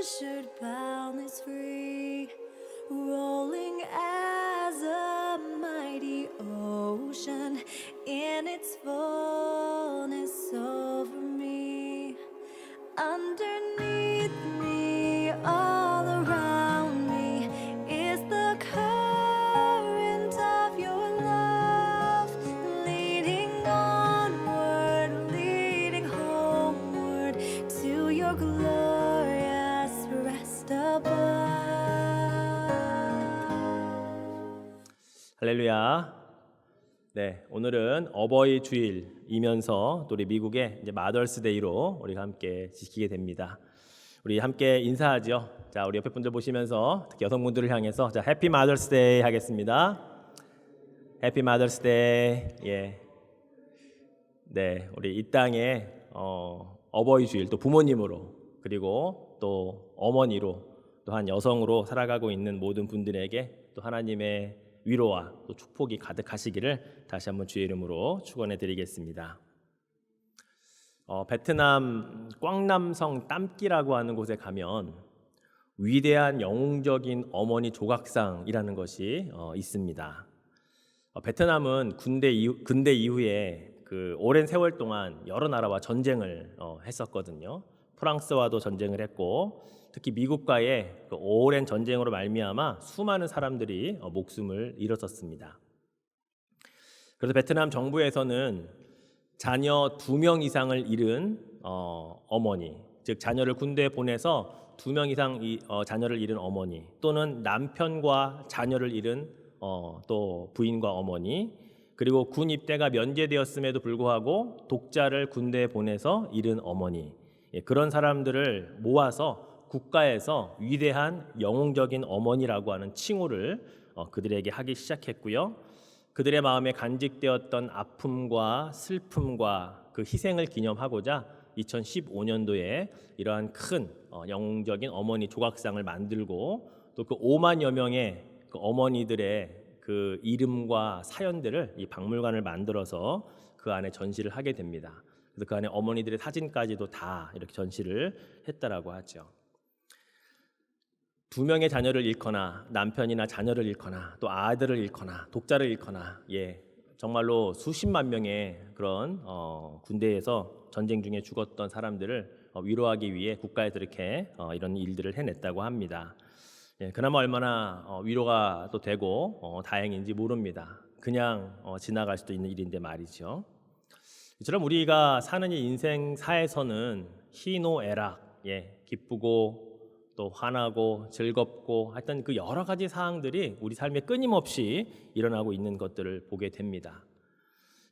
treasured, boundless, free, rolling as a mighty ocean in its fullness over me. Underneath me, all around me, is the current of your love, leading onward, leading homeward to your glorious rest above. 할렐루야. 네, 오늘은 어버이 주일이면서 또 우리 미국의 이제 마더스데이로 우리가 함께 지키게 됩니다. 우리 함께 인사하죠. 자, 우리 옆에 분들 보시면서 특히 여성분들을 향해서 자, 해피 마더스데이 하겠습니다. 해피 마더스데이. 예. 네, 우리 이 땅에 어버이 주일 또 부모님으로 그리고 또 어머니로 또한 여성으로 살아가고 있는 모든 분들에게 또 하나님의 위로와 또 축복이 가득하시기를 다시 한번 주의 이름으로 축원해 드리겠습니다. 베트남 꽝남성 땀끼라고 하는 곳에 가면 위대한 영웅적인 어머니 조각상이라는 것이 있습니다. 베트남은 근대 이후에 그 오랜 세월 동안 여러 나라와 전쟁을 했었거든요. 프랑스와도 전쟁을 했고 특히 미국과의 그 오랜 전쟁으로 말미암아 수많은 사람들이 목숨을 잃었었습니다. 그래서 베트남 정부에서는 자녀 2명 이상을 잃은 어머니, 즉 자녀를 군대에 보내서 2명 이상 자녀를 잃은 어머니 또는 남편과 자녀를 잃은 또 부인과 어머니 그리고 군 입대가 면제되었음에도 불구하고 독자를 군대에 보내서 잃은 어머니 그런 사람들을 모아서 국가에서 위대한 영웅적인 어머니라고 하는 칭호를 그들에게 하기 시작했고요. 그들의 마음에 간직되었던 아픔과 슬픔과 그 희생을 기념하고자 2015년도에 이러한 큰 영웅적인 어머니 조각상을 만들고 또 그 5만여 명의 그 어머니들의 그 이름과 사연들을 이 박물관을 만들어서 그 안에 전시를 하게 됩니다. 그래서 그 안에 어머니들의 사진까지도 다 이렇게 전시를 했다라고 하죠. 2명의 자녀를 잃거나 남편이나 자녀를 잃거나 또 아들을 잃거나 독자를 잃거나 정말로 수십만 명의 그런 군대에서 전쟁 중에 죽었던 사람들을 위로하기 위해 국가에서 이렇게 이런 일들을 해냈다고 합니다. 그나마 얼마나 위로가 또 되고 다행인지 모릅니다. 그냥 지나갈 수도 있는 일인데 말이죠. 이처럼 우리가 사는 이 인생사에서는 희노애락, 기쁘고 또 화나고 즐겁고 하여튼 그 여러 가지 사항들이 우리 삶에 끊임없이 일어나고 있는 것들을 보게 됩니다.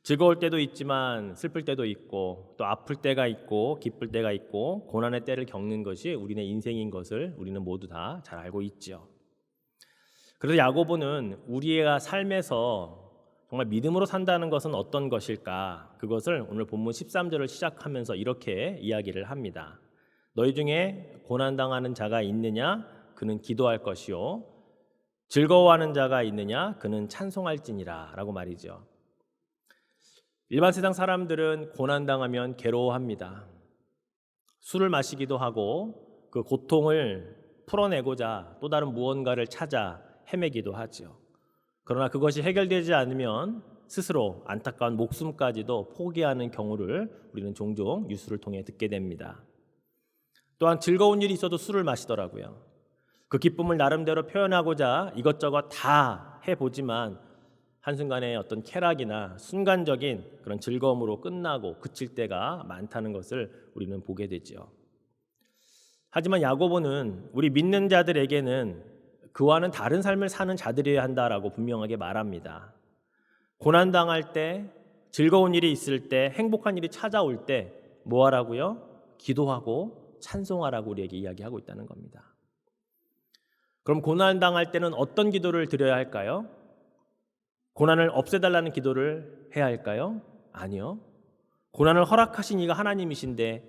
즐거울 때도 있지만 슬플 때도 있고 또 아플 때가 있고 기쁠 때가 있고 고난의 때를 겪는 것이 우리의 인생인 것을 우리는 모두 다 잘 알고 있죠. 그래서 야고보는 우리의 삶에서 정말 믿음으로 산다는 것은 어떤 것일까? 그것을 오늘 본문 13절을 시작하면서 이렇게 이야기를 합니다. 너희 중에 고난당하는 자가 있느냐? 그는 기도할 것이요. 즐거워하는 자가 있느냐? 그는 찬송할지니라 라고 말이죠. 일반 세상 사람들은 고난당하면 괴로워합니다. 술을 마시기도 하고 그 고통을 풀어내고자 또 다른 무언가를 찾아 헤매기도 하죠. 그러나 그것이 해결되지 않으면 스스로 안타까운 목숨까지도 포기하는 경우를 우리는 종종 뉴스를 통해 듣게 됩니다. 또한 즐거운 일이 있어도 술을 마시더라고요. 그 기쁨을 나름대로 표현하고자 이것저것 다 해보지만 한순간에 어떤 쾌락이나 순간적인 그런 즐거움으로 끝나고 그칠 때가 많다는 것을 우리는 보게 되죠. 하지만 야고보는 우리 믿는 자들에게는 그와는 다른 삶을 사는 자들이어야 한다라고 분명하게 말합니다. 고난당할 때, 즐거운 일이 있을 때, 행복한 일이 찾아올 때 뭐 하라고요? 기도하고 찬송하라고 우리에게 이야기하고 있다는 겁니다. 그럼 고난당할 때는 어떤 기도를 드려야 할까요? 고난을 없애달라는 기도를 해야 할까요? 아니요. 고난을 허락하신 이가 하나님이신데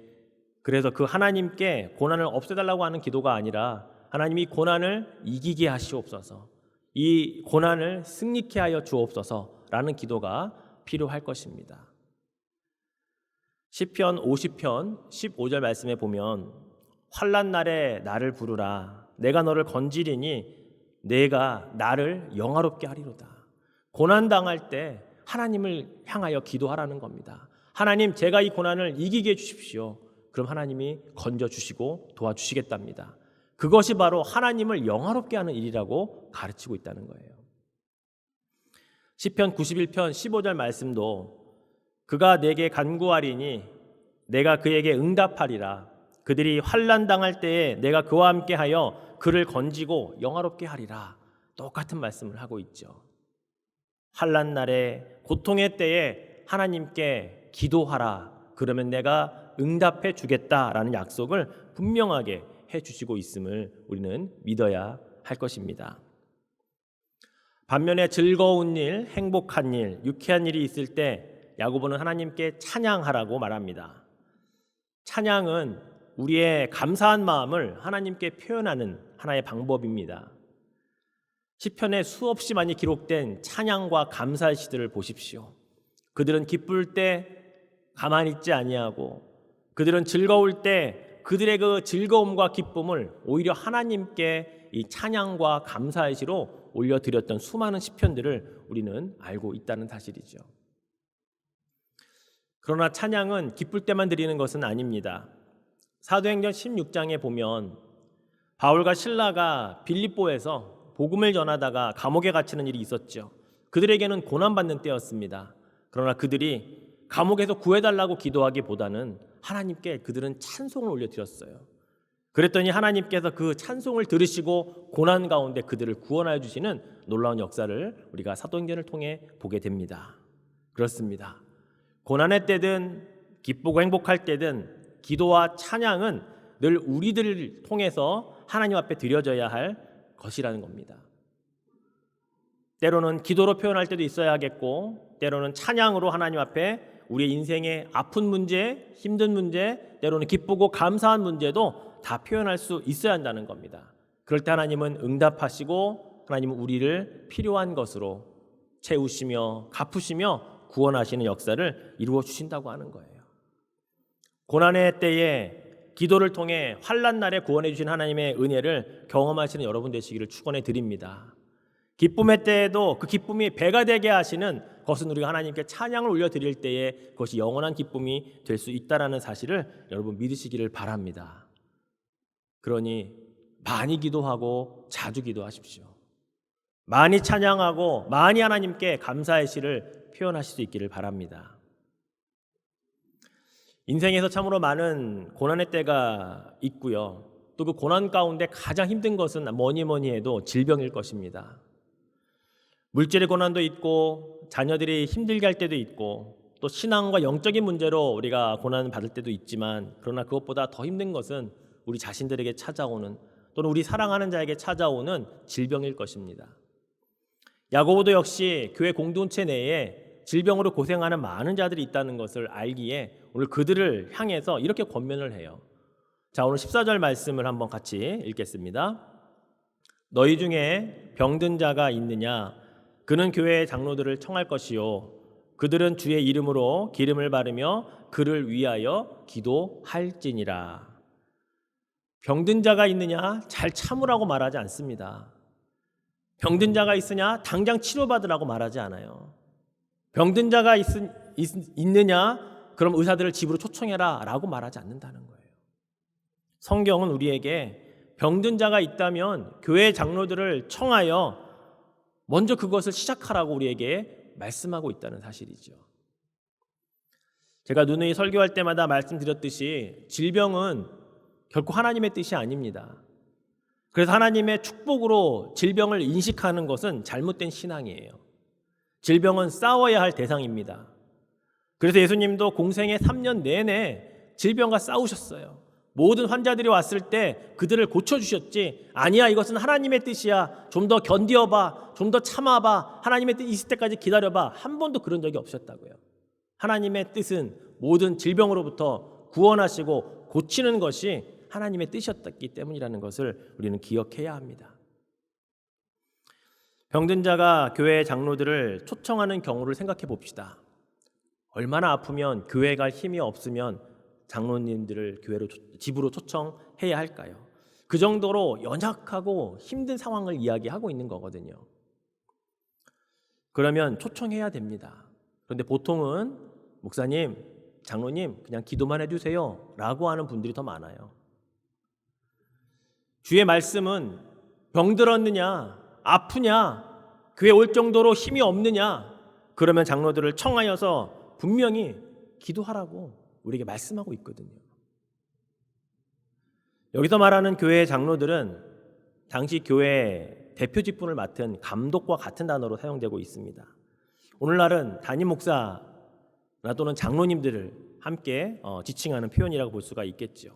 그래서 그 하나님께 고난을 없애달라고 하는 기도가 아니라 하나님이 고난을 이기게 하시옵소서, 이 고난을 승리케 하여 주옵소서라는 기도가 필요할 것입니다. 시편 50편 15절 말씀에 보면 환난 날에 나를 부르라. 내가 너를 건지리니 내가 나를 영화롭게 하리로다. 고난 당할 때 하나님을 향하여 기도하라는 겁니다. 하나님, 제가 이 고난을 이기게 해주십시오. 그럼 하나님이 건져주시고 도와주시겠답니다. 그것이 바로 하나님을 영화롭게 하는 일이라고 가르치고 있다는 거예요. 시편 91편 15절 말씀도 그가 내게 간구하리니 내가 그에게 응답하리라. 그들이 환난 당할 때에 내가 그와 함께하여 그를 건지고 영화롭게 하리라. 똑같은 말씀을 하고 있죠. 환난 날에 고통의 때에 하나님께 기도하라. 그러면 내가 응답해 주겠다라는 약속을 분명하게 해주시고 있음을 우리는 믿어야 할 것입니다. 반면에 즐거운 일, 행복한 일, 유쾌한 일이 있을 때 야고보는 하나님께 찬양하라고 말합니다. 찬양은 우리의 감사한 마음을 하나님께 표현하는 하나의 방법입니다. 시편에 수없이 많이 기록된 찬양과 감사의 시들을 보십시오. 그들은 기쁠 때 가만히 있지 아니하고 그들은 즐거울 때 그들의 그 즐거움과 기쁨을 오히려 하나님께 이 찬양과 감사의 시로 올려드렸던 수많은 시편들을 우리는 알고 있다는 사실이죠. 그러나 찬양은 기쁠 때만 드리는 것은 아닙니다. 사도행전 16장에 보면 바울과 실라가 빌립보에서 복음을 전하다가 감옥에 갇히는 일이 있었죠. 그들에게는 고난받는 때였습니다. 그러나 그들이 감옥에서 구해달라고 기도하기보다는 하나님께 그들은 찬송을 올려드렸어요. 그랬더니 하나님께서 그 찬송을 들으시고 고난 가운데 그들을 구원하여 주시는 놀라운 역사를 우리가 사도행전을 통해 보게 됩니다. 그렇습니다. 고난의 때든 기쁘고 행복할 때든 기도와 찬양은 늘 우리들을 통해서 하나님 앞에 드려져야 할 것이라는 겁니다. 때로는 기도로 표현할 때도 있어야 하겠고 때로는 찬양으로 하나님 앞에 우리의 인생의 아픈 문제, 힘든 문제, 때로는 기쁘고 감사한 문제도 다 표현할 수 있어야 한다는 겁니다. 그럴 때 하나님은 응답하시고 하나님은 우리를 필요한 것으로 채우시며 갚으시며 구원하시는 역사를 이루어 주신다고 하는 거예요. 고난의 때에 기도를 통해 환난 날에 구원해 주신 하나님의 은혜를 경험하시는 여러분 되시기를 축원해 드립니다. 기쁨의 때에도 그 기쁨이 배가 되게 하시는 것은 우리가 하나님께 찬양을 올려드릴 때에 그것이 영원한 기쁨이 될 수 있다는 사실을 여러분 믿으시기를 바랍니다. 그러니 많이 기도하고 자주 기도하십시오. 많이 찬양하고 많이 하나님께 감사의 시를 표현하실 수 있기를 바랍니다. 인생에서 참으로 많은 고난의 때가 있고요. 또 그 고난 가운데 가장 힘든 것은 뭐니 해도 질병일 것입니다. 물질의 고난도 있고 자녀들이 힘들게 할 때도 있고 또 신앙과 영적인 문제로 우리가 고난을 받을 때도 있지만 그러나 그것보다 더 힘든 것은 우리 자신들에게 찾아오는 또는 우리 사랑하는 자에게 찾아오는 질병일 것입니다. 야고보도 역시 교회 공동체 내에 질병으로 고생하는 많은 자들이 있다는 것을 알기에 오늘 그들을 향해서 이렇게 권면을 해요. 자, 오늘 14절 말씀을 한번 같이 읽겠습니다. 너희 중에 병든 자가 있느냐? 그는 교회의 장로들을 청할 것이요 그들은 주의 이름으로 기름을 바르며 그를 위하여 기도할지니라. 병든 자가 있느냐? 잘 참으라고 말하지 않습니다. 병든 자가 있으냐? 당장 치료받으라고 말하지 않아요. 병든 자가 있느냐? 그럼 의사들을 집으로 초청해라 라고 말하지 않는다는 거예요. 성경은 우리에게 병든 자가 있다면 교회 장로들을 청하여 먼저 그것을 시작하라고 우리에게 말씀하고 있다는 사실이죠. 제가 누누이 설교할 때마다 말씀드렸듯이 질병은 결코 하나님의 뜻이 아닙니다. 그래서 하나님의 축복으로 질병을 인식하는 것은 잘못된 신앙이에요. 질병은 싸워야 할 대상입니다. 그래서 예수님도 공생의 3년 내내 질병과 싸우셨어요. 모든 환자들이 왔을 때 그들을 고쳐주셨지 아니야 이것은 하나님의 뜻이야 좀 더 견디어봐 좀 더 참아봐 하나님의 뜻 있을 때까지 기다려봐 한 번도 그런 적이 없었다고요. 하나님의 뜻은 모든 질병으로부터 구원하시고 고치는 것이 하나님의 뜻이었기 때문이라는 것을 우리는 기억해야 합니다. 병든 자가 교회 장로들을 초청하는 경우를 생각해 봅시다. 얼마나 아프면 교회 갈 힘이 없으면 장로님들을 교회로 집으로 초청해야 할까요? 그 정도로 연약하고 힘든 상황을 이야기하고 있는 거거든요. 그러면 초청해야 됩니다. 그런데 보통은 목사님, 장로님 그냥 기도만 해주세요 라고 하는 분들이 더 많아요. 주의 말씀은 병들었느냐, 아프냐, 교회 올 정도로 힘이 없느냐, 그러면 장로들을 청하여서 분명히 기도하라고 우리에게 말씀하고 있거든요. 여기서 말하는 교회의 장로들은 당시 교회 대표 직분을 맡은 감독과 같은 단어로 사용되고 있습니다. 오늘날은 담임 목사나 또는 장로님들을 함께 지칭하는 표현이라고 볼 수가 있겠죠.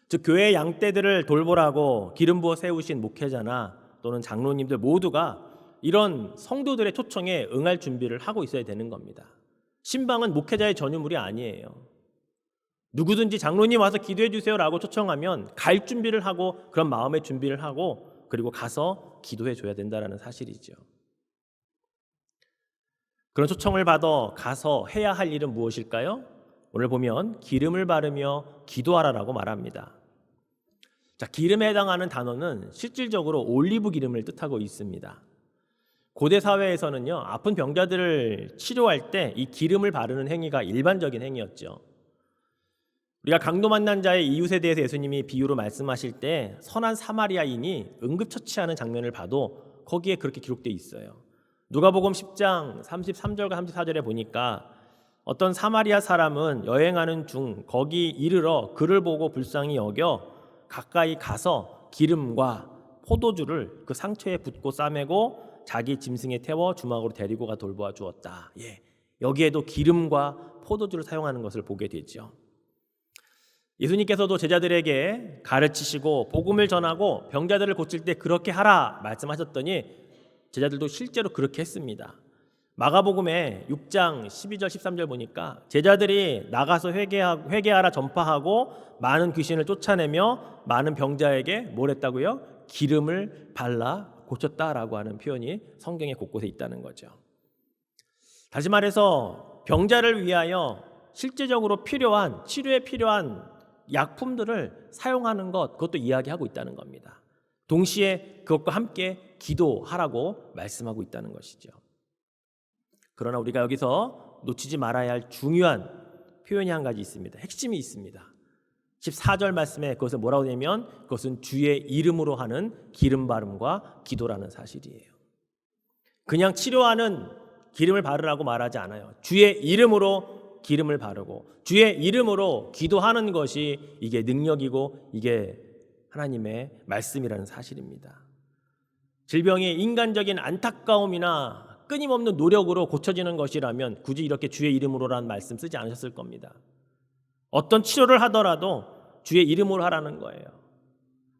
즉 교회의 양떼들을 돌보라고 기름 부어 세우신 목회자나 또는 장로님들 모두가 이런 성도들의 초청에 응할 준비를 하고 있어야 되는 겁니다. 신방은 목회자의 전유물이 아니에요. 누구든지 장로님 와서 기도해 주세요라고 초청하면 갈 준비를 하고 그런 마음의 준비를 하고 그리고 가서 기도해 줘야 된다는 사실이죠. 그런 초청을 받아 가서 해야 할 일은 무엇일까요? 오늘 보면 기름을 바르며 기도하라라고 말합니다. 자, 기름에 해당하는 단어는 실질적으로 올리브 기름을 뜻하고 있습니다. 고대 사회에서는요, 아픈 병자들을 치료할 때 이 기름을 바르는 행위가 일반적인 행위였죠. 우리가 강도 만난 자의 이웃에 대해서 예수님이 비유로 말씀하실 때 선한 사마리아인이 응급처치하는 장면을 봐도 거기에 그렇게 기록되어 있어요. 누가복음 10장 33절과 34절에 보니까 어떤 사마리아 사람은 여행하는 중 거기 이르러 그를 보고 불쌍히 여겨 가까이 가서 기름과 포도주를 그 상처에 붓고 싸매고 자기 짐승에 태워 주막으로 데리고 가 돌보아 주었다. 여기에도 기름과 포도주를 사용하는 것을 보게 되죠. 예수님께서도 제자들에게 가르치시고 복음을 전하고 병자들을 고칠 때 그렇게 하라 말씀하셨더니 제자들도 실제로 그렇게 했습니다. 마가복음에 6장 12절 13절 보니까 제자들이 나가서 회개하라 전파하고 많은 귀신을 쫓아내며 많은 병자에게 뭘 했다고요? 기름을 발라 고쳤다라고 하는 표현이 성경에 곳곳에 있다는 거죠. 다시 말해서 병자를 위하여 실제적으로 필요한 치료에 필요한 약품들을 사용하는 것, 그것도 이야기하고 있다는 겁니다. 동시에 그것과 함께 기도하라고 말씀하고 있다는 것이죠. 그러나 우리가 여기서 놓치지 말아야 할 중요한 표현이 한 가지 있습니다. 핵심이 있습니다. 14절 말씀에 그것을 뭐라고 하냐면 그것은 주의 이름으로 하는 기름 바름과 기도라는 사실이에요. 그냥 치료하는 기름을 바르라고 말하지 않아요. 주의 이름으로 기름을 바르고 주의 이름으로 기도하는 것이 이게 능력이고 이게 하나님의 말씀이라는 사실입니다. 질병이 인간적인 안타까움이나 끊임없는 노력으로 고쳐지는 것이라면 굳이 이렇게 주의 이름으로라는 말씀 쓰지 않으셨을 겁니다. 어떤 치료를 하더라도 주의 이름으로 하라는 거예요.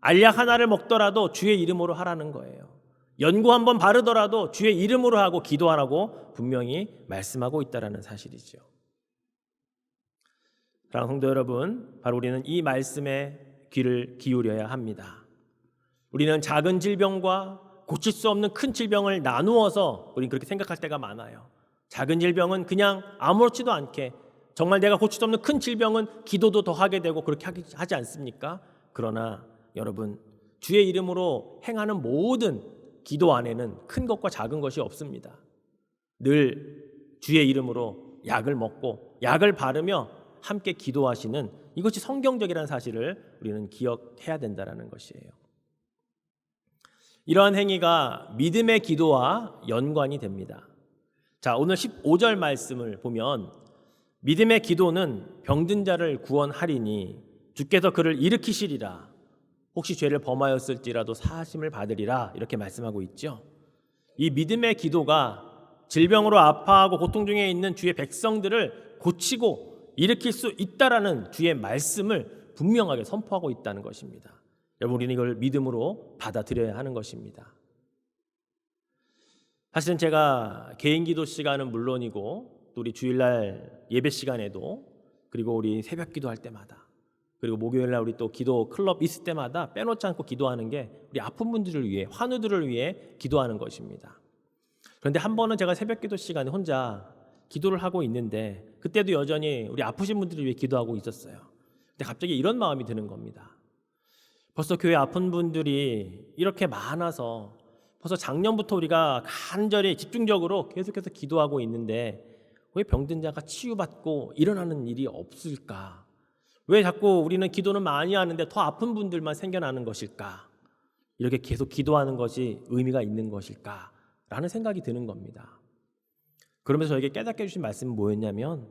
알약 하나를 먹더라도 주의 이름으로 하라는 거예요. 연고 한번 바르더라도 주의 이름으로 하고 기도하라고 분명히 말씀하고 있다는 사실이죠. 사랑하는 성도 여러분, 바로 우리는 이 말씀에 귀를 기울여야 합니다. 우리는 작은 질병과 고칠 수 없는 큰 질병을 나누어서 우리는 그렇게 생각할 때가 많아요. 작은 질병은 그냥 아무렇지도 않게 정말 내가 고칠 수 없는 큰 질병은 기도도 더 하게 되고 그렇게 하지 않습니까? 그러나 여러분, 주의 이름으로 행하는 모든 기도 안에는 큰 것과 작은 것이 없습니다. 늘 주의 이름으로 약을 먹고 약을 바르며 함께 기도하시는 이것이 성경적이라는 사실을 우리는 기억해야 된다는 것이에요. 이러한 행위가 믿음의 기도와 연관이 됩니다. 자, 오늘 15절 말씀을 보면 믿음의 기도는 병든 자를 구원하리니 주께서 그를 일으키시리라. 혹시 죄를 범하였을지라도 사하심을 받으리라. 이렇게 말씀하고 있죠. 이 믿음의 기도가 질병으로 아파하고 고통 중에 있는 주의 백성들을 고치고 일으킬 수 있다라는 주의 말씀을 분명하게 선포하고 있다는 것입니다. 여러분, 우리는 이걸 믿음으로 받아들여야 하는 것입니다. 사실은 제가 개인 기도 시간은 물론이고 또 우리 주일날 예배 시간에도 그리고 우리 새벽 기도할 때마다 그리고 목요일날 우리 또 기도 클럽 있을 때마다 빼놓지 않고 기도하는 게 우리 아픈 분들을 위해 환우들을 위해 기도하는 것입니다. 그런데 한 번은 제가 새벽 기도 시간에 혼자 기도를 하고 있는데 그때도 여전히 우리 아프신 분들을 위해 기도하고 있었어요. 근데 갑자기 이런 마음이 드는 겁니다. 벌써 교회 아픈 분들이 이렇게 많아서 벌써 작년부터 우리가 간절히 집중적으로 계속해서 기도하고 있는데 왜 병든 자가 치유받고 일어나는 일이 없을까? 왜 자꾸 우리는 기도는 많이 하는데 더 아픈 분들만 생겨나는 것일까? 이렇게 계속 기도하는 것이 의미가 있는 것일까? 라는 생각이 드는 겁니다. 그러면서 저에게 깨닫게 해주신 말씀은 뭐였냐면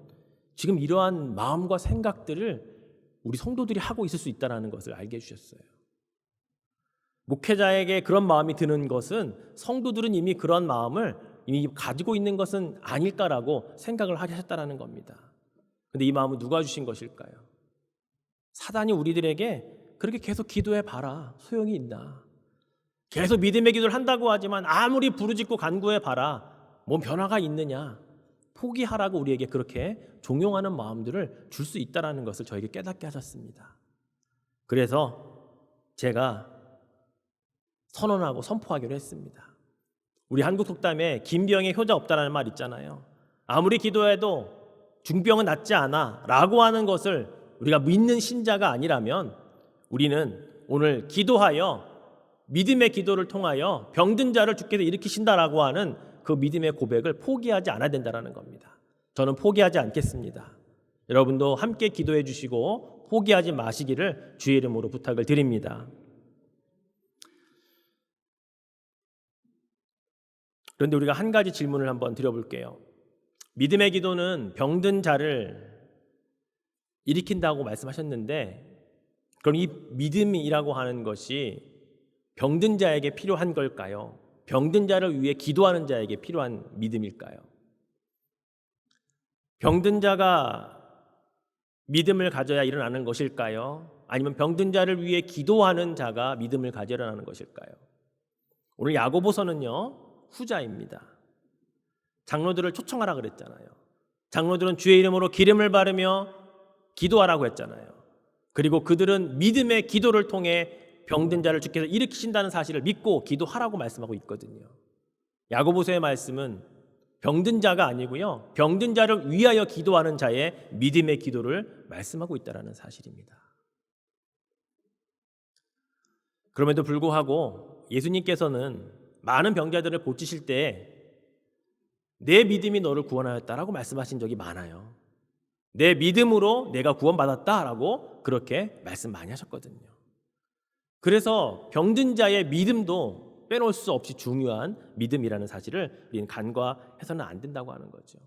지금 이러한 마음과 생각들을 우리 성도들이 하고 있을 수 있다는 것을 알게 해주셨어요. 목회자에게 그런 마음이 드는 것은 성도들은 이미 그런 마음을 이미 가지고 있는 것은 아닐까라고 생각을 하게 하셨다는 겁니다. 그런데 이 마음은 누가 주신 것일까요? 사단이 우리들에게 그렇게 계속 기도해 봐라. 소용이 있나? 계속 믿음의 기도를 한다고 하지만 아무리 부르짖고 간구해 봐라. 뭔 변화가 있느냐? 포기하라고 우리에게 그렇게 종용하는 마음들을 줄 수 있다는 것을 저에게 깨닫게 하셨습니다. 그래서 제가 선언하고 선포하기로 했습니다. 우리 한국 속담에 김병에 효자 없다라는 말 있잖아요. 아무리 기도해도 중병은 낫지 않아 라고 하는 것을 우리가 믿는 신자가 아니라면 우리는 오늘 기도하여 믿음의 기도를 통하여 병든 자를 주께서 일으키신다라고 하는 그 믿음의 고백을 포기하지 않아야 된다는 겁니다. 저는 포기하지 않겠습니다. 여러분도 함께 기도해 주시고 포기하지 마시기를 주의 이름으로 부탁을 드립니다. 그런데 우리가 한 가지 질문을 한번 드려볼게요. 믿음의 기도는 병든 자를 일으킨다고 말씀하셨는데 그럼 이 믿음이라고 하는 것이 병든 자에게 필요한 걸까요? 병든 자를 위해 기도하는 자에게 필요한 믿음일까요? 병든 자가 믿음을 가져야 일어나는 것일까요? 아니면 병든 자를 위해 기도하는 자가 믿음을 가져 일어나는 것일까요? 오늘 야고보서는요 후자입니다. 장로들을 초청하라 그랬잖아요. 장로들은 주의 이름으로 기름을 바르며 기도하라고 했잖아요. 그리고 그들은 믿음의 기도를 통해 병든 자를 주께서 일으키신다는 사실을 믿고 기도하라고 말씀하고 있거든요. 야고보서의 말씀은 병든 자가 아니고요. 병든 자를 위하여 기도하는 자의 믿음의 기도를 말씀하고 있다는 사실입니다. 그럼에도 불구하고 예수님께서는 많은 병자들을 고치실 때 내 믿음이 너를 구원하였다라고 말씀하신 적이 많아요. 내 믿음으로 내가 구원받았다라고 그렇게 말씀 많이 하셨거든요. 그래서 병든 자의 믿음도 빼놓을 수 없이 중요한 믿음이라는 사실을 우리는 간과해서는 안 된다고 하는 거죠.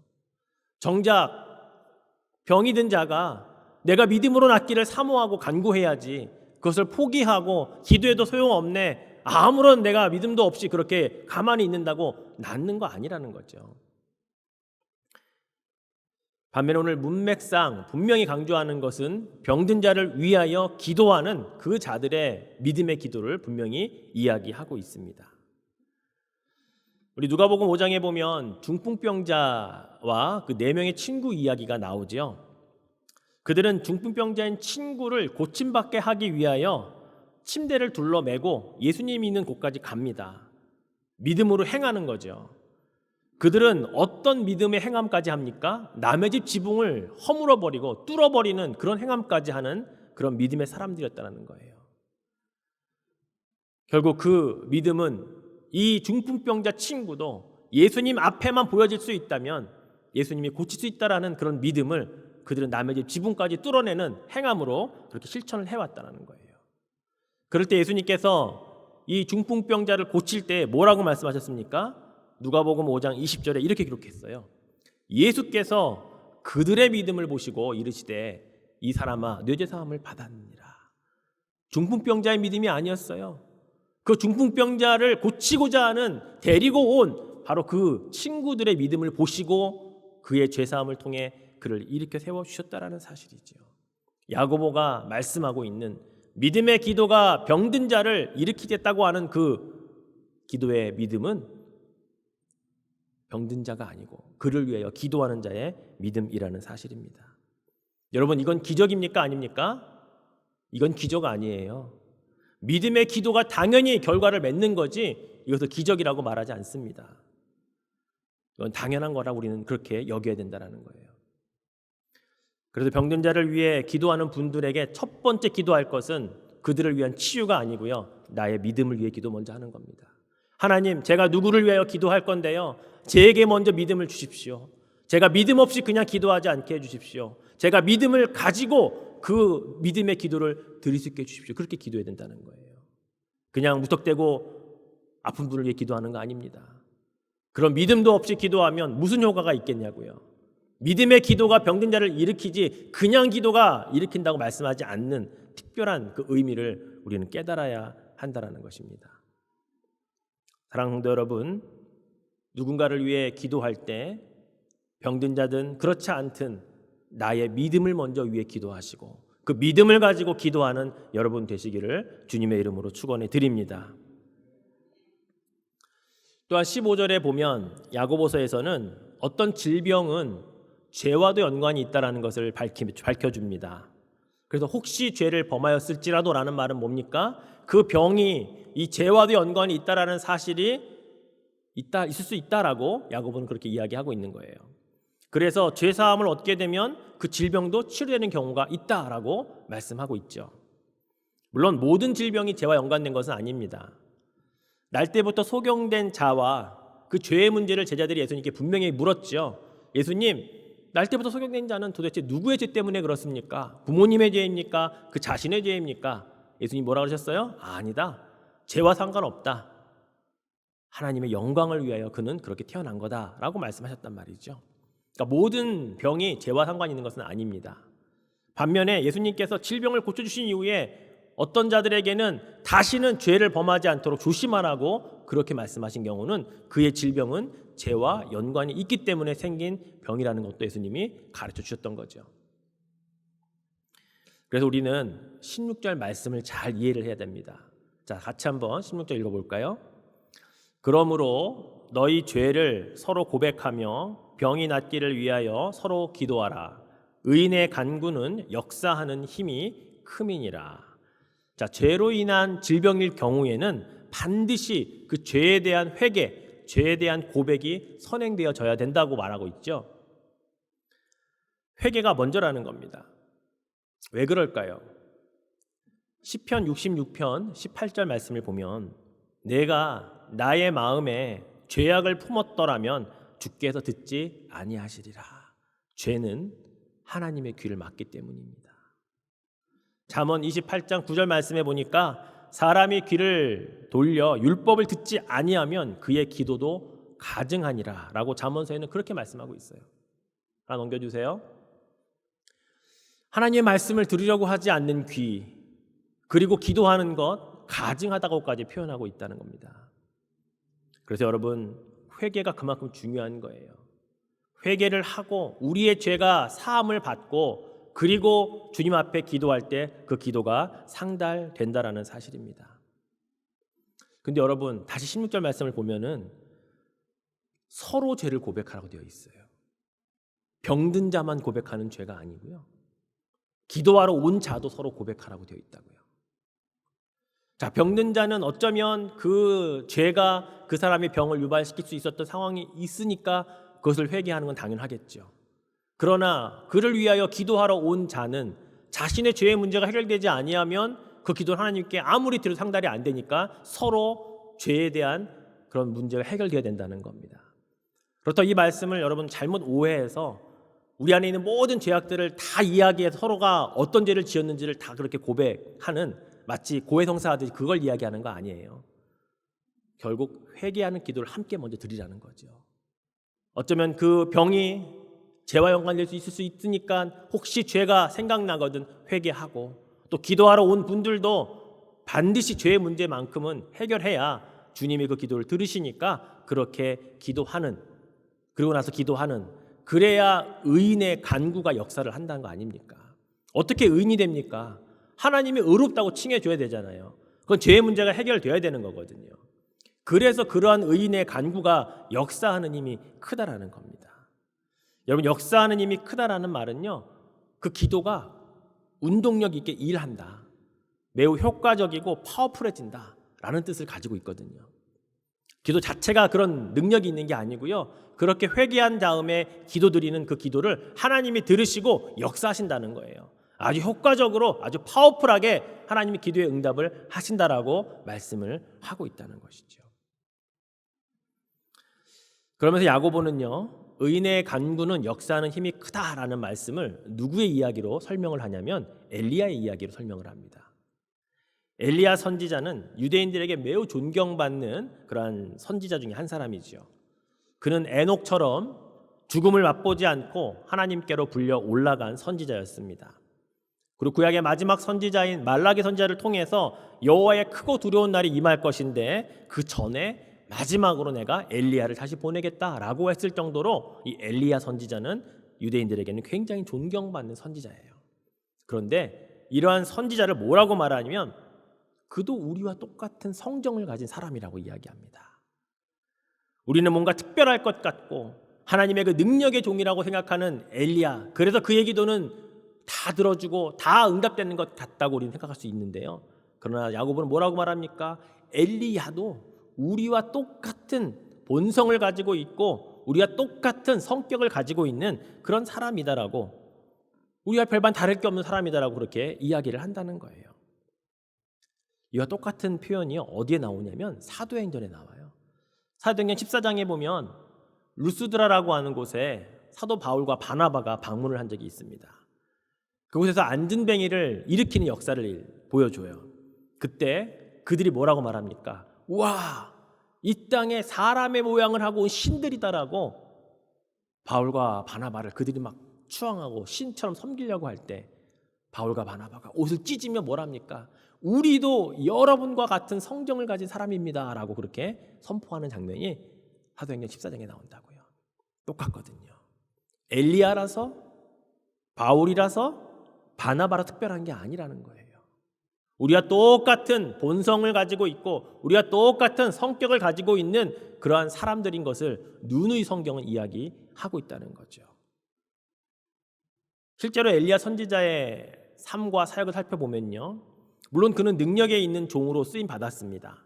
정작 병이 든 자가 내가 믿음으로 낫기를 사모하고 간구해야지 그것을 포기하고 기도해도 소용없네 아무런 내가 믿음도 없이 그렇게 가만히 있는다고 낫는 거 아니라는 거죠. 반면에 오늘 문맥상 분명히 강조하는 것은 병든 자를 위하여 기도하는 그 자들의 믿음의 기도를 분명히 이야기하고 있습니다. 우리 누가복음 5장에 보면 중풍병자와 그 4명의 친구 이야기가 나오죠. 그들은 중풍병자인 친구를 고침받게 하기 위하여 침대를 둘러매고 예수님이 있는 곳까지 갑니다. 믿음으로 행하는 거죠. 그들은 어떤 믿음의 행함까지 합니까? 남의 집 지붕을 허물어버리고 뚫어버리는 그런 행함까지 하는 그런 믿음의 사람들이었다는 거예요. 결국 그 믿음은 이 중풍병자 친구도 예수님 앞에만 보여질 수 있다면 예수님이 고칠 수 있다라는 그런 믿음을 그들은 남의 집 지붕까지 뚫어내는 행함으로 그렇게 실천을 해왔다는 거예요. 그럴 때 예수님께서 이 중풍병자를 고칠 때 뭐라고 말씀하셨습니까? 누가복음 5장 20절에 이렇게 기록했어요. 예수께서 그들의 믿음을 보시고 이르시되 이 사람아 뇌 죄사함을 받았느니라. 중풍병자의 믿음이 아니었어요. 그 중풍병자를 고치고자 하는 데리고 온 바로 그 친구들의 믿음을 보시고 그의 죄사함을 통해 그를 일으켜 세워주셨다라는 사실이죠. 야고보가 말씀하고 있는 믿음의 기도가 병든 자를 일으키겠다고 하는 그 기도의 믿음은 병든 자가 아니고 그를 위하여 기도하는 자의 믿음이라는 사실입니다. 여러분 이건 기적입니까? 아닙니까? 이건 기적 아니에요. 믿음의 기도가 당연히 결과를 맺는 거지 이것을 기적이라고 말하지 않습니다. 이건 당연한 거라고 우리는 그렇게 여겨야 된다는 거예요. 그래서 병든 자를 위해 기도하는 분들에게 첫 번째 기도할 것은 그들을 위한 치유가 아니고요, 나의 믿음을 위해 기도 먼저 하는 겁니다. 하나님, 제가 누구를 위하여 기도할 건데요, 제게 먼저 믿음을 주십시오. 제가 믿음 없이 그냥 기도하지 않게 해주십시오. 제가 믿음을 가지고 그 믿음의 기도를 드릴 수 있게 해주십시오. 그렇게 기도해야 된다는 거예요. 그냥 무턱대고 아픈 분을 위해 기도하는 거 아닙니다. 그런 믿음도 없이 기도하면 무슨 효과가 있겠냐고요. 믿음의 기도가 병든 자를 일으키지 그냥 기도가 일으킨다고 말씀하지 않는 특별한 그 의미를 우리는 깨달아야 한다는 것입니다. 사랑하는 성도 여러분, 누군가를 위해 기도할 때 병든 자든 그렇지 않든 나의 믿음을 먼저 위해 기도하시고 그 믿음을 가지고 기도하는 여러분 되시기를 주님의 이름으로 축원해 드립니다. 또한 15절에 보면 야고보서에서는 어떤 질병은 죄와도 연관이 있다는 것을 밝혀줍니다. 그래서 혹시 죄를 범하였을지라도 라는 말은 뭡니까? 그 병이 이 죄와도 연관이 있다라는 사실이 있을 수 있다라고 야고보는 그렇게 이야기하고 있는 거예요. 그래서 죄 사함을 얻게 되면 그 질병도 치료되는 경우가 있다라고 말씀하고 있죠. 물론 모든 질병이 죄와 연관된 것은 아닙니다. 날 때부터 소경된 자와 그 죄의 문제를 제자들이 예수님께 분명히 물었죠. 예수님, 날 때부터 소경된 자는 도대체 누구의 죄 때문에 그렇습니까? 부모님의 죄입니까? 그 자신의 죄입니까? 예수님 뭐라 그러셨어요? 아니다. 죄와 상관없다. 하나님의 영광을 위하여 그는 그렇게 태어난 거다라고 말씀하셨단 말이죠. 그러니까 모든 병이 죄와 상관이 있는 것은 아닙니다. 반면에 예수님께서 질병을 고쳐주신 이후에 어떤 자들에게는 다시는 죄를 범하지 않도록 조심하라고 그렇게 말씀하신 경우는 그의 질병은 죄와 연관이 있기 때문에 생긴 병이라는 것도 예수님이 가르쳐 주셨던 거죠. 그래서 우리는 16절 말씀을 잘 이해를 해야 됩니다. 자, 같이 한번 16절 읽어볼까요? 그러므로 너희 죄를 서로 고백하며 병이 낫기를 위하여 서로 기도하라. 의인의 간구는 역사하는 힘이 큼이니라. 자, 죄로 인한 질병일 경우에는 반드시 그 죄에 대한 회개, 죄에 대한 고백이 선행되어져야 된다고 말하고 있죠. 회개가 먼저라는 겁니다. 왜 그럴까요? 시편 66편 18절 말씀을 보면 내가 나의 마음에 죄악을 품었더라면 주께서 듣지 아니하시리라. 죄는 하나님의 귀를 막기 때문입니다. 잠언 28장 9절 말씀에 보니까 사람이 귀를 돌려 율법을 듣지 아니하면 그의 기도도 가증하니라 라고 잠언서에는 그렇게 말씀하고 있어요. 하나 넘겨주세요. 하나님의 말씀을 들으려고 하지 않는 귀, 그리고 기도하는 것 가증하다고까지 표현하고 있다는 겁니다. 그래서 여러분, 회개가 그만큼 중요한 거예요. 회개를 하고 우리의 죄가 사함을 받고 그리고 주님 앞에 기도할 때 그 기도가 상달된다라는 사실입니다. 근데 여러분, 다시 16절 말씀을 보면은 서로 죄를 고백하라고 되어 있어요. 병든 자만 고백하는 죄가 아니고요, 기도하러 온 자도 서로 고백하라고 되어 있다고요. 자, 병든 자는 어쩌면 그 죄가 그 사람의 병을 유발시킬 수 있었던 상황이 있으니까 그것을 회개하는 건 당연하겠죠. 그러나 그를 위하여 기도하러 온 자는 자신의 죄의 문제가 해결되지 아니하면 그 기도를 하나님께 아무리 드려도 상달이 안 되니까 서로 죄에 대한 그런 문제가 해결되어야 된다는 겁니다. 그렇다고 이 말씀을 여러분 잘못 오해해서 우리 안에 있는 모든 죄악들을 다 이야기해서 서로가 어떤 죄를 지었는지를 다 그렇게 고백하는, 마치 고해성사하듯이 그걸 이야기하는 거 아니에요. 결국 회개하는 기도를 함께 먼저 드리라는 거죠. 어쩌면 그 병이 죄와 연관될 수 있을 수 있으니까 혹시 죄가 생각나거든 회개하고, 또 기도하러 온 분들도 반드시 죄의 문제만큼은 해결해야 주님이 그 기도를 들으시니까 그렇게 기도하는, 그리고 나서 기도하는, 그래야 의인의 간구가 역사를 한다는 거 아닙니까? 어떻게 의인이 됩니까? 하나님이 의롭다고 칭해줘야 되잖아요. 그건 죄의 문제가 해결돼야 되는 거거든요. 그래서 그러한 의인의 간구가 역사하는 힘이 크다라는 겁니다. 여러분, 역사하는 힘이 크다라는 말은요, 그 기도가 운동력 있게 일한다, 매우 효과적이고 파워풀해진다라는 뜻을 가지고 있거든요. 기도 자체가 그런 능력이 있는 게 아니고요. 그렇게 회개한 다음에 기도드리는 그 기도를 하나님이 들으시고 역사하신다는 거예요. 아주 효과적으로 아주 파워풀하게 하나님이 기도의 응답을 하신다라고 말씀을 하고 있다는 것이죠. 그러면서 야고보는요, 의인의 간구는 역사하는 힘이 크다라는 말씀을 누구의 이야기로 설명을 하냐면 엘리야의 이야기로 설명을 합니다. 엘리야 선지자는 유대인들에게 매우 존경받는 그러한 선지자 중에 한 사람이죠. 그는 에녹처럼 죽음을 맛보지 않고 하나님께로 불려 올라간 선지자였습니다. 그리고 구약의 마지막 선지자인 말라기 선지자를 통해서 여호와의 크고 두려운 날이 임할 것인데 그 전에 마지막으로 내가 엘리야를 다시 보내겠다라고 했을 정도로 이 엘리야 선지자는 유대인들에게는 굉장히 존경받는 선지자예요. 그런데 이러한 선지자를 뭐라고 말하냐면 그도 우리와 똑같은 성정을 가진 사람이라고 이야기합니다. 우리는 뭔가 특별할 것 같고 하나님의 그 능력의 종이라고 생각하는 엘리야, 그래서 그의 기도는 다 들어주고 다 응답되는 것 같다고 우리는 생각할 수 있는데요. 그러나 야고보는 뭐라고 말합니까? 엘리야도 우리와 똑같은 본성을 가지고 있고 우리와 똑같은 성격을 가지고 있는 그런 사람이다라고, 우리와 별반 다를 게 없는 사람이다라고 그렇게 이야기를 한다는 거예요. 이와 똑같은 표현이 어디에 나오냐면 사도행전에 나와요. 사도행전 14장에 보면 루스드라라고 하는 곳에 사도 바울과 바나바가 방문을 한 적이 있습니다. 그곳에서 안진뱅이를 일으키는 역사를 보여줘요. 그때 그들이 뭐라고 말합니까? 와, 이 땅에 사람의 모양을 하고 온 신들이다라고 바울과 바나바를 그들이 막 추앙하고 신처럼 섬기려고 할 때 바울과 바나바가 옷을 찢으며 뭐랍니까? 우리도 여러분과 같은 성정을 가진 사람입니다 라고 그렇게 선포하는 장면이 사도행전 14장에 나온다고요. 똑같거든요. 엘리야라서 바울이라서 바나바라 특별한 게 아니라는 거예요. 우리와 똑같은 본성을 가지고 있고 우리와 똑같은 성격을 가지고 있는 그러한 사람들인 것을 누누이 성경은 이야기하고 있다는 거죠. 실제로 엘리야 선지자의 삶과 사역을 살펴보면요, 물론 그는 능력에 있는 종으로 쓰임 받았습니다.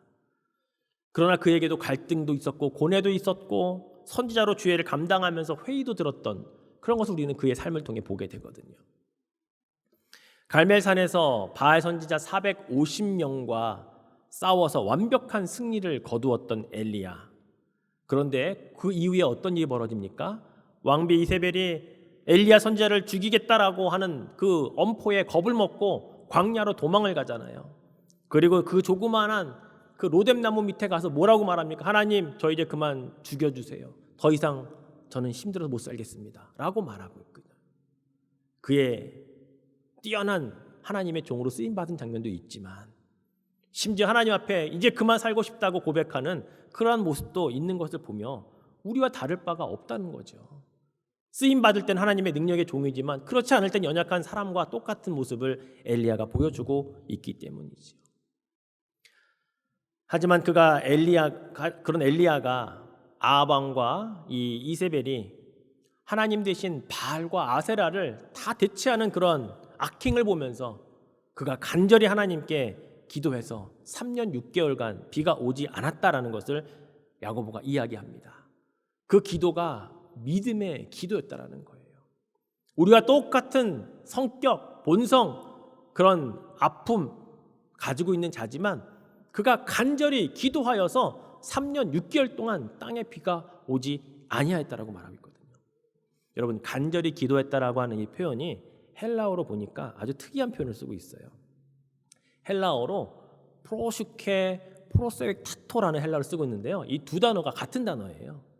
그러나 그에게도 갈등도 있었고 고뇌도 있었고 선지자로 주의를 감당하면서 회의도 들었던 그런 것을 우리는 그의 삶을 통해 보게 되거든요. 갈멜산에서 바알 선지자 450명과 싸워서 완벽한 승리를 거두었던 엘리야. 그런데 그 이후에 어떤 일이 벌어집니까? 왕비 이세벨이 엘리야 선지자를 죽이겠다라고 하는 그 엄포에 겁을 먹고 광야로 도망을 가잖아요. 그리고 그 조그마한 그 로뎀나무 밑에 가서 뭐라고 말합니까? 하나님, 저 이제 그만 죽여주세요. 더 이상 저는 힘들어서 못 살겠습니다 라고 말하고 있거든요. 그의 뛰어난 하나님의 종으로 쓰임받은 장면도 있지만 심지어 하나님 앞에 이제 그만 살고 싶다고 고백하는 그러한 모습도 있는 것을 보며 우리와 다를 바가 없다는 거죠. 쓰임받을 땐 하나님의 능력의 종이지만 그렇지 않을 땐 연약한 사람과 똑같은 모습을 엘리야가 보여주고 있기 때문이죠. 하지만 그런 엘리야가 아합왕과 이 이세벨이 하나님 대신 바알과 아세라를 다 대체하는 그런 악행을 보면서 그가 간절히 하나님께 기도해서 3년 6개월간 비가 오지 않았다라는 것을 야고보가 이야기합니다. 그 기도가 믿음의 기도였다라는 거예요. 우리와 똑같은 성격, 본성, 그런 아픔 가지고 있는 자지만 그가 간절히 기도하여서 3년 6개월 동안 땅에 비가 오지 아니하였다라고 말하고 있거든요. 여러분, 간절히 기도했다라고 하는 이 표현이 헬라어로 보니까 아주 특이한 표현을 쓰고 있어요. 헬라어로 프로슈케 프로세타토라는 헬라어를 쓰고 있는데요. 이 두 단어가 같은 단어예요.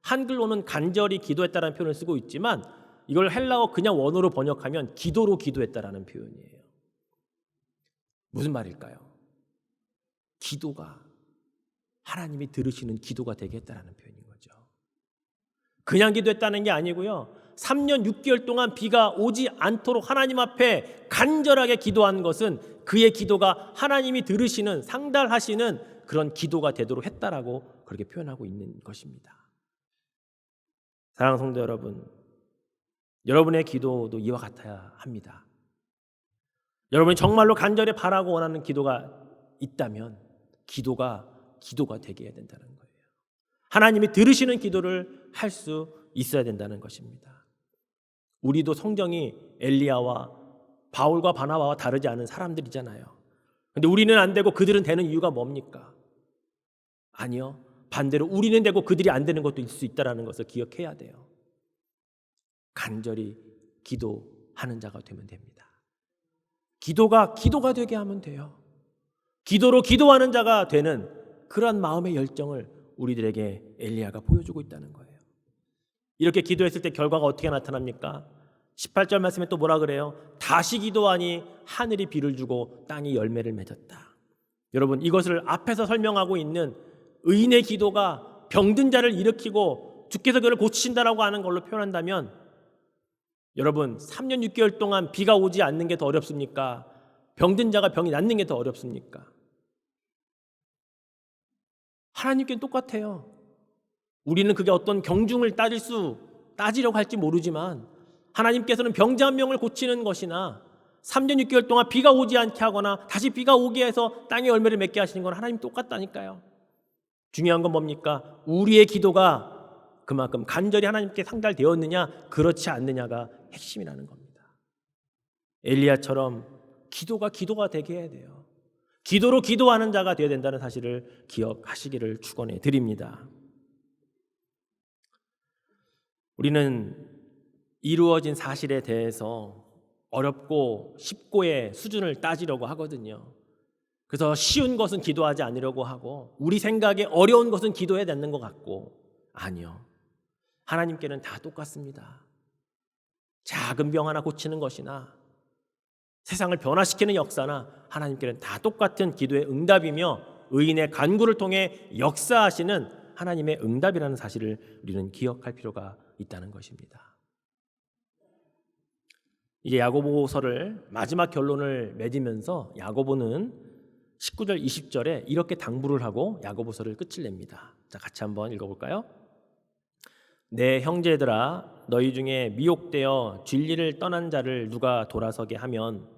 한글로는 간절히 기도했다라는 표현을 쓰고 있지만 이걸 헬라어 그냥 원어로 번역하면 기도로 기도했다라는 표현이에요. 무슨 말일까요? 기도가 하나님이 들으시는 기도가 되게 했다라는 표현인 거죠. 그냥 기도했다는 게 아니고요. 3년 6개월 동안 비가 오지 않도록 하나님 앞에 간절하게 기도한 것은 그의 기도가 하나님이 들으시는, 상달하시는 그런 기도가 되도록 했다라고 그렇게 표현하고 있는 것입니다. 사랑하는 성도 여러분, 여러분의 기도도 이와 같아야 합니다. 여러분이 정말로 간절히 바라고 원하는 기도가 있다면 기도가 되게 해야 된다는 거예요. 하나님이 들으시는 기도를 할 수 있어야 된다는 것입니다. 우리도 성경이 엘리야와 바울과 바나바와 다르지 않은 사람들이잖아요. 근데 우리는 안 되고 그들은 되는 이유가 뭡니까? 아니요. 반대로 우리는 되고 그들이 안 되는 것도 있을 수 있다는 것을 기억해야 돼요. 간절히 기도하는 자가 되면 됩니다. 기도가 되게 하면 돼요. 기도로 기도하는 자가 되는 그런 마음의 열정을 우리들에게 엘리야가 보여주고 있다는 거예요. 이렇게 기도했을 때 결과가 어떻게 나타납니까? 18절 말씀에 또 뭐라 그래요? 다시 기도하니 하늘이 비를 주고 땅이 열매를 맺었다. 여러분, 이것을 앞에서 설명하고 있는 의인의 기도가 병든 자를 일으키고 주께서 그를 고치신다라고 하는 걸로 표현한다면, 여러분 3년 6개월 동안 비가 오지 않는 게 더 어렵습니까? 병든 자가 병이 낫는 게 더 어렵습니까? 하나님께는 똑같아요. 우리는 그게 어떤 경중을 따지려고 할지 모르지만 하나님께서는 병자 한 명을 고치는 것이나 3년 6개월 동안 비가 오지 않게 하거나 다시 비가 오게 해서 땅에 열매를 맺게 하시는 건 하나님 똑같다니까요. 중요한 건 뭡니까? 우리의 기도가 그만큼 간절히 하나님께 상달되었느냐 그렇지 않느냐가 핵심이라는 겁니다. 엘리야처럼 기도가 되게 해야 돼요. 기도로 기도하는 자가 되어야 된다는 사실을 기억하시기를 축원해 드립니다. 우리는 이루어진 사실에 대해서 어렵고 쉽고의 수준을 따지려고 하거든요. 그래서 쉬운 것은 기도하지 않으려고 하고 우리 생각에 어려운 것은 기도해야 되는 것 같고, 아니요. 하나님께는 다 똑같습니다. 작은 병 하나 고치는 것이나 세상을 변화시키는 역사나 하나님께는 다 똑같은 기도의 응답이며 의인의 간구를 통해 역사하시는 하나님의 응답이라는 사실을 우리는 기억할 필요가 있다는 것입니다. 이제 야고보서를 마지막 결론을 맺으면서 야고보는 19절 20절에 이렇게 당부를 하고 야고보서를 끝을 냅니다. 자, 같이 한번 읽어볼까요? 내 형제들아, 너희 중에 미혹되어 진리를 떠난 자를 누가 돌아서게 하면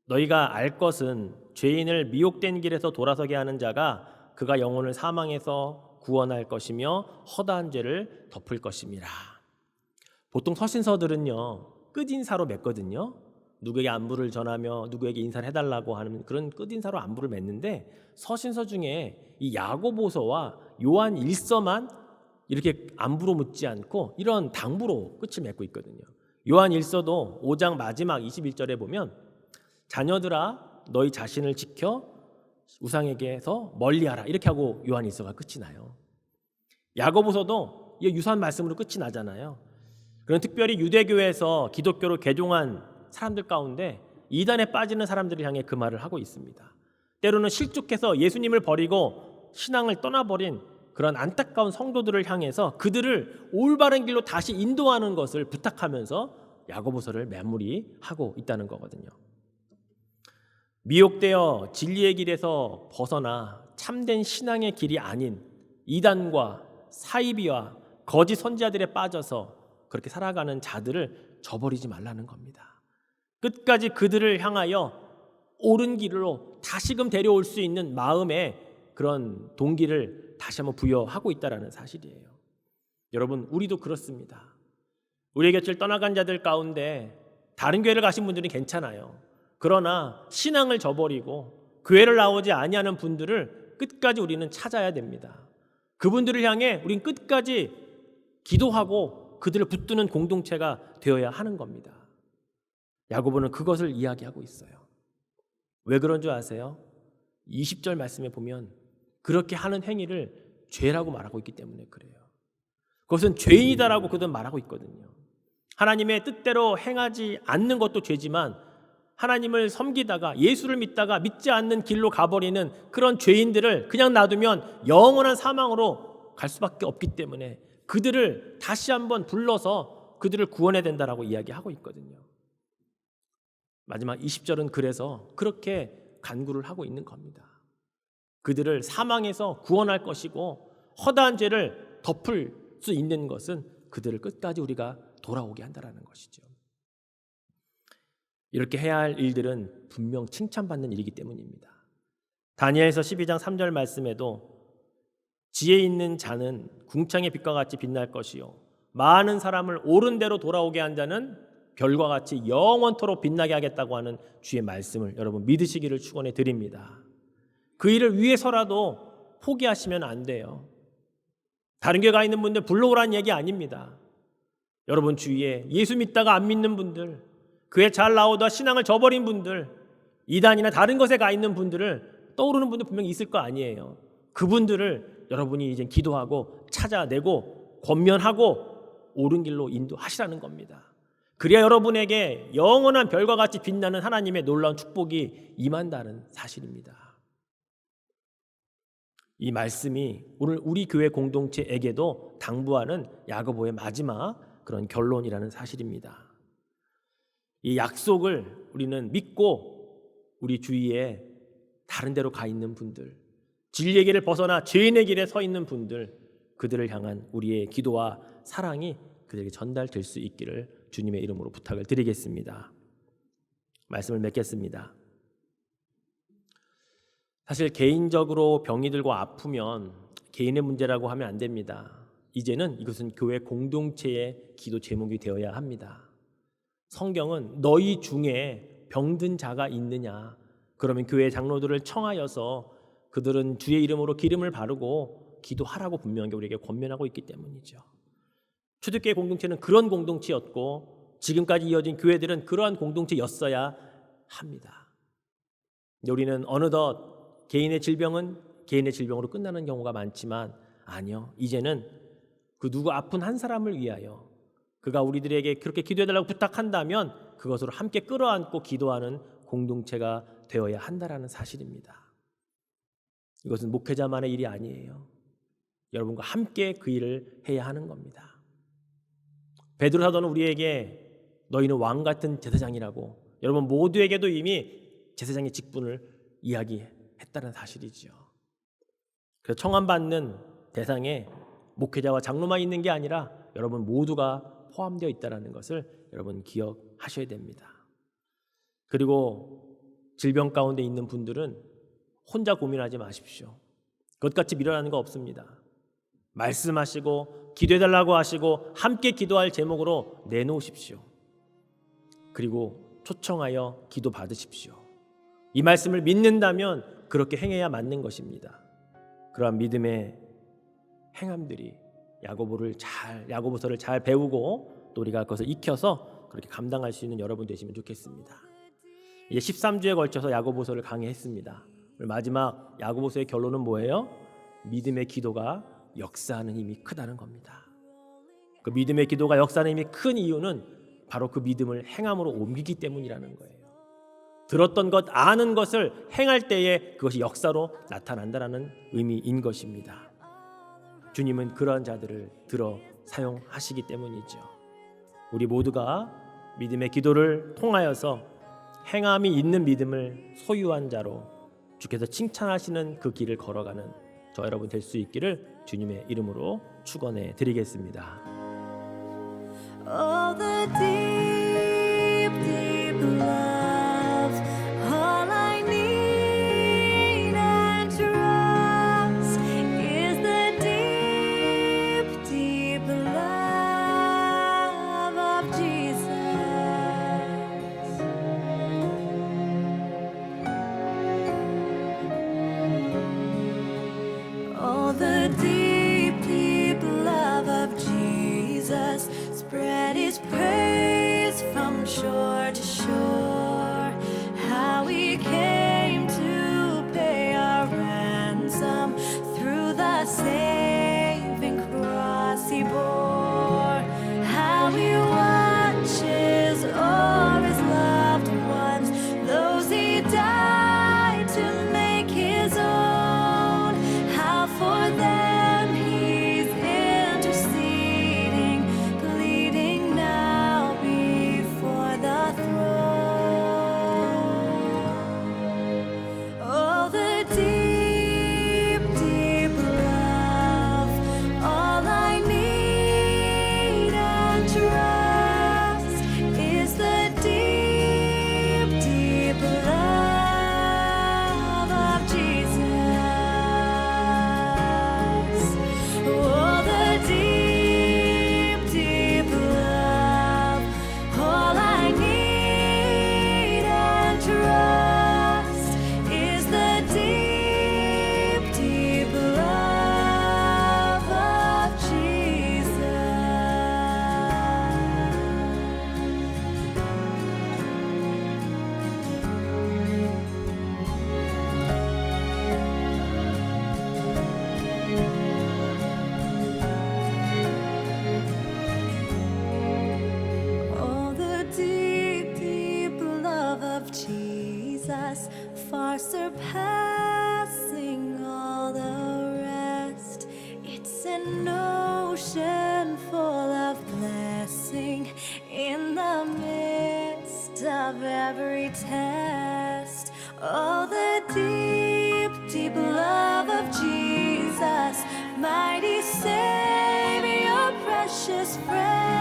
너희가 알 것은 죄인을 미혹된 길에서 돌아서게 하는 자가 그가 영혼을 사망에서 구원할 것이며 허다한 죄를 덮을 것임이라. 보통 서신서들은요 끝인사로 맺거든요. 누구에게 안부를 전하며 누구에게 인사를 해달라고 하는 그런 끝인사로 안부를 맺는데, 서신서 중에 이 야고보서와 요한 1서만 이렇게 안부로 묻지 않고 이런 당부로 끝을 맺고 있거든요. 요한 1서도 5장 마지막 21절에 보면 자녀들아 너희 자신을 지켜 우상에게서 멀리하라 이렇게 하고 요한 1서가 끝이 나요. 야고보서도 이 유사한 말씀으로 끝이 나잖아요. 그런 특별히 유대교에서 기독교로 개종한 사람들 가운데 이단에 빠지는 사람들을 향해 그 말을 하고 있습니다. 때로는 실족해서 예수님을 버리고 신앙을 떠나버린 그런 안타까운 성도들을 향해서 그들을 올바른 길로 다시 인도하는 것을 부탁하면서 야고보서를 마무리하고 있다는 거거든요. 미혹되어 진리의 길에서 벗어나 참된 신앙의 길이 아닌 이단과 사이비와 거짓 선지자들에 빠져서 그렇게 살아가는 자들을 저버리지 말라는 겁니다. 끝까지 그들을 향하여 옳은 길로 다시금 데려올 수 있는 마음의 그런 동기를 다시 한번 부여하고 있다는 사실이에요. 여러분, 우리도 그렇습니다. 우리의 곁을 떠나간 자들 가운데 다른 교회를 가신 분들은 괜찮아요. 그러나 신앙을 저버리고 교회를 나오지 아니하는 분들을 끝까지 우리는 찾아야 됩니다. 그분들을 향해 우린 끝까지 기도하고 그들을 붙드는 공동체가 되어야 하는 겁니다. 야고보는 그것을 이야기하고 있어요. 왜 그런 줄 아세요? 20절 말씀에 보면 그렇게 하는 행위를 죄라고 말하고 있기 때문에 그래요. 그것은 죄인이다라고 그들은 말하고 있거든요. 하나님의 뜻대로 행하지 않는 것도 죄지만 하나님을 섬기다가 예수를 믿다가 믿지 않는 길로 가버리는 그런 죄인들을 그냥 놔두면 영원한 사망으로 갈 수밖에 없기 때문에 그들을 다시 한번 불러서 그들을 구원해야 된다라고 이야기하고 있거든요. 마지막 20절은 그래서 그렇게 간구를 하고 있는 겁니다. 그들을 사망에서 구원할 것이고 허다한 죄를 덮을 수 있는 것은 그들을 끝까지 우리가 돌아오게 한다는 것이죠. 이렇게 해야 할 일들은 분명 칭찬받는 일이기 때문입니다. 다니엘서 12장 3절 말씀에도 지혜 있는 자는 궁창의 빛과 같이 빛날 것이요 많은 사람을 옳은 대로 돌아오게 한 자는 별과 같이 영원토록 빛나게 하겠다고 하는 주의 말씀을 여러분 믿으시기를 축원해 드립니다. 그 일을 위해서라도 포기하시면 안 돼요. 다른 교회 가 있는 분들 불러오라는 얘기 아닙니다. 여러분 주위에 예수 믿다가 안 믿는 분들, 교회 잘 나오다 신앙을 저버린 분들, 이단이나 다른 것에 가 있는 분들을 떠오르는 분들 분명히 있을 거 아니에요. 그분들을 여러분이 이제 기도하고 찾아내고 권면하고 옳은 길로 인도하시라는 겁니다. 그래야 여러분에게 영원한 별과 같이 빛나는 하나님의 놀라운 축복이 임한다는 사실입니다. 이 말씀이 오늘 우리 교회 공동체에게도 당부하는 야고보의 마지막 그런 결론이라는 사실입니다. 이 약속을 우리는 믿고 우리 주위에 다른 데로 가 있는 분들, 진리의 길을 벗어나 죄인의 길에 서 있는 분들, 그들을 향한 우리의 기도와 사랑이 그들에게 전달될 수 있기를 주님의 이름으로 부탁을 드리겠습니다. 말씀을 맺겠습니다. 사실 개인적으로 병이 들고 아프면 개인의 문제라고 하면 안 됩니다. 이제는 이것은 교회 공동체의 기도 제목이 되어야 합니다. 성경은 너희 중에 병든 자가 있느냐, 그러면 교회 장로들을 청하여서 그들은 주의 이름으로 기름을 바르고 기도하라고 분명하게 우리에게 권면하고 있기 때문이죠. 초대교회 공동체는 그런 공동체였고 지금까지 이어진 교회들은 그러한 공동체였어야 합니다. 우리는 어느덧 개인의 질병은 개인의 질병으로 끝나는 경우가 많지만 아니요, 이제는 그 누구 아픈 한 사람을 위하여 그가 우리들에게 그렇게 기도해달라고 부탁한다면 그것으로 함께 끌어안고 기도하는 공동체가 되어야 한다는 사실입니다. 이것은 목회자만의 일이 아니에요. 여러분과 함께 그 일을 해야 하는 겁니다. 베드로 사도는 우리에게 너희는 왕 같은 제사장이라고 여러분 모두에게도 이미 제사장의 직분을 이야기했다는 사실이죠. 그래서 청함받는 대상에 목회자와 장로만 있는 게 아니라 여러분 모두가 포함되어 있다는 것을 여러분 기억하셔야 됩니다. 그리고 질병 가운데 있는 분들은 혼자 고민하지 마십시오. 그것같이 밀어나는 거 없습니다. 말씀하시고 기도해달라고 하시고 함께 기도할 제목으로 내놓으십시오. 그리고 초청하여 기도 받으십시오. 이 말씀을 믿는다면 그렇게 행해야 맞는 것입니다. 그러한 믿음의 행함들이 야고보서를 잘 배우고 또 우리가 그것을 익혀서 그렇게 감당할 수 있는 여러분 되시면 좋겠습니다. 이제 13주에 걸쳐서 야고보서를 강의했습니다. 마지막 야고보서의 결론은 뭐예요? 믿음의 기도가 역사하는 힘이 크다는 겁니다. 그 믿음의 기도가 역사하는 힘이 큰 이유는 바로 그 믿음을 행함으로 옮기기 때문이라는 거예요. 들었던 것, 아는 것을 행할 때에 그것이 역사로 나타난다는 의미인 것입니다. 주님은 그러한 자들을 들어 사용하시기 때문이죠. 우리 모두가 믿음의 기도를 통하여서 행함이 있는 믿음을 소유한 자로 주께서 칭찬하시는 그 길을 걸어가는 저 여러분 될 수 있기를 주님의 이름으로 축원해 드리겠습니다. Oh, the deep, deep love, all I need and trust is the deep, deep love of Jesus. Oh, the deep, deep love of Jesus. Spread his praise from shore to shore. How he came to pay our ransom through the saving cross he bore. How he watches o'er his loved ones, those he died to make his own. How for them he's interceding, pleading now before the surpassing all the rest. It's an ocean full of blessing in the midst of every test. Oh, the deep, deep love of Jesus, mighty Savior, precious friend.